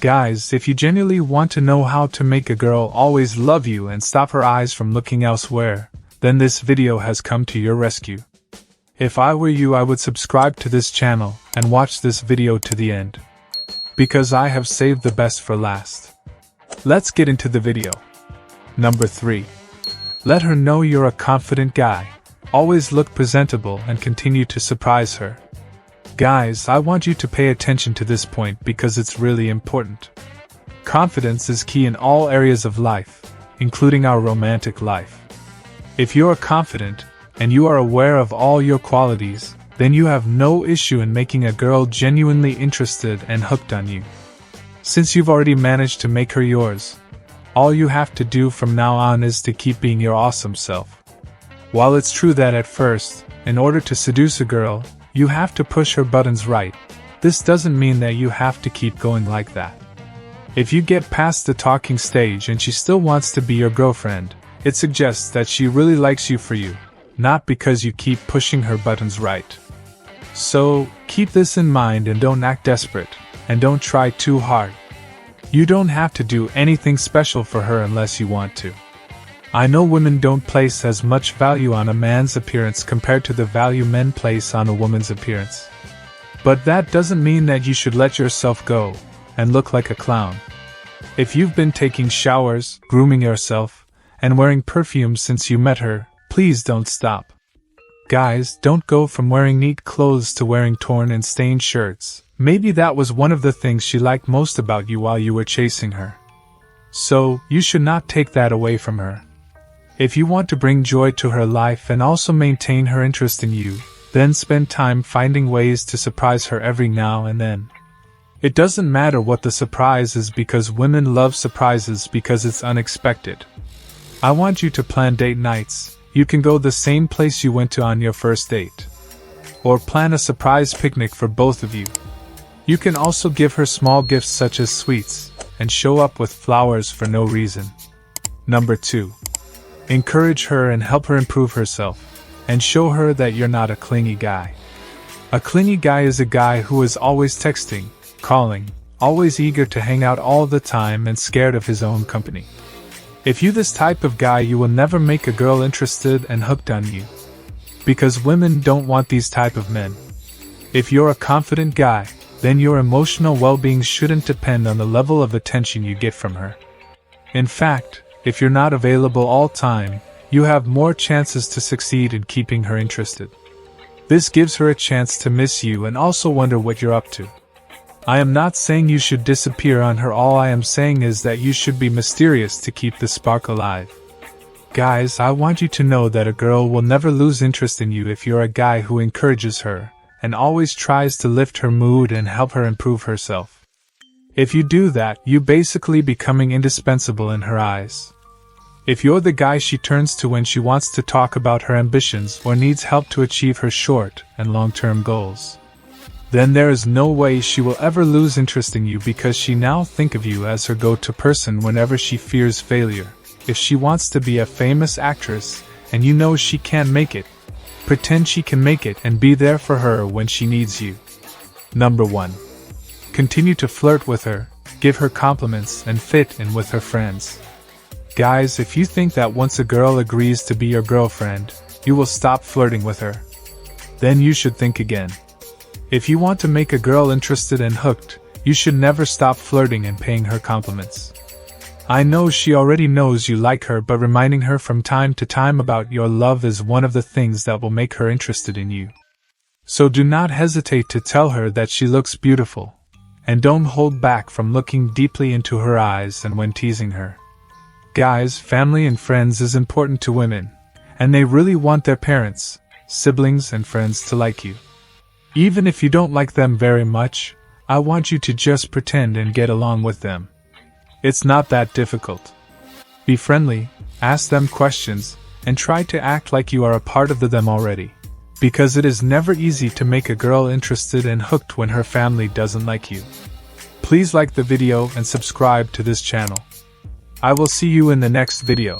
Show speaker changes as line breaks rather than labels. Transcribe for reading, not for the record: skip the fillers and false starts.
Guys, if you genuinely want to know how to make a girl always love you and stop her eyes from looking elsewhere, then this video has come to your rescue. If I were you, I would subscribe to this channel and watch this video to the end, because I have saved the best for last. Let's get into the video. Number 3. Let her know you're a confident guy. Always look presentable and continue to surprise her. Guys, I want you to pay attention to this point because it's really important. Confidence is key in all areas of life, including our romantic life. If you are confident, and you are aware of all your qualities, then you have no issue in making a girl genuinely interested and hooked on you. Since you've already managed to make her yours, all you have to do from now on is to keep being your awesome self. While it's true that at first, in order to seduce a girl, you have to push her buttons right, this doesn't mean that you have to keep going like that. If you get past the talking stage and she still wants to be your girlfriend, it suggests that she really likes you for you, not because you keep pushing her buttons right. So, keep this in mind and don't act desperate, and don't try too hard. You don't have to do anything special for her unless you want to. I know women don't place as much value on a man's appearance compared to the value men place on a woman's appearance. But that doesn't mean that you should let yourself go and look like a clown. If you've been taking showers, grooming yourself, and wearing perfume since you met her, please don't stop. Guys, don't go from wearing neat clothes to wearing torn and stained shirts. Maybe that was one of the things she liked most about you while you were chasing her. So, you should not take that away from her. If you want to bring joy to her life and also maintain her interest in you, then spend time finding ways to surprise her every now and then. It doesn't matter what the surprise is because women love surprises because it's unexpected. I want you to plan date nights. You can go the same place you went to on your first date. Or plan a surprise picnic for both of you. You can also give her small gifts such as sweets, and show up with flowers for no reason. Number 2. Encourage her and help her improve herself, and show her that you're not a clingy guy. A clingy guy is a guy who is always texting, calling, always eager to hang out all the time and scared of his own company. If you're this type of guy, you will never make a girl interested and hooked on you. Because women don't want these type of men. If you're a confident guy, then your emotional well-being shouldn't depend on the level of attention you get from her. In fact, if you're not available all time, you have more chances to succeed in keeping her interested. This gives her a chance to miss you and also wonder what you're up to. I am not saying you should disappear on her, all I am saying is that you should be mysterious to keep the spark alive. Guys, I want you to know that a girl will never lose interest in you if you're a guy who encourages her, and always tries to lift her mood and help her improve herself. If you do that, you basically becoming indispensable in her eyes. If you're the guy she turns to when she wants to talk about her ambitions or needs help to achieve her short and long-term goals, then there is no way she will ever lose interest in you because she now thinks of you as her go-to person whenever she fears failure. If she wants to be a famous actress and you know she can't make it, pretend she can make it and be there for her when she needs you. Number 1. Continue to flirt with her, give her compliments, and fit in with her friends. Guys, if you think that once a girl agrees to be your girlfriend, you will stop flirting with her, then you should think again. If you want to make a girl interested and hooked, you should never stop flirting and paying her compliments. I know she already knows you like her, but reminding her from time to time about your love is one of the things that will make her interested in you. So do not hesitate to tell her that she looks beautiful, and don't hold back from looking deeply into her eyes and when teasing her. Guys, family and friends is important to women, and they really want their parents, siblings, and friends to like you. Even if you don't like them very much, I want you to just pretend and get along with them. It's not that difficult. Be friendly, ask them questions, and try to act like you are a part of them already. Because it is never easy to make a girl interested and hooked when her family doesn't like you. Please like the video and subscribe to this channel. I will see you in the next video.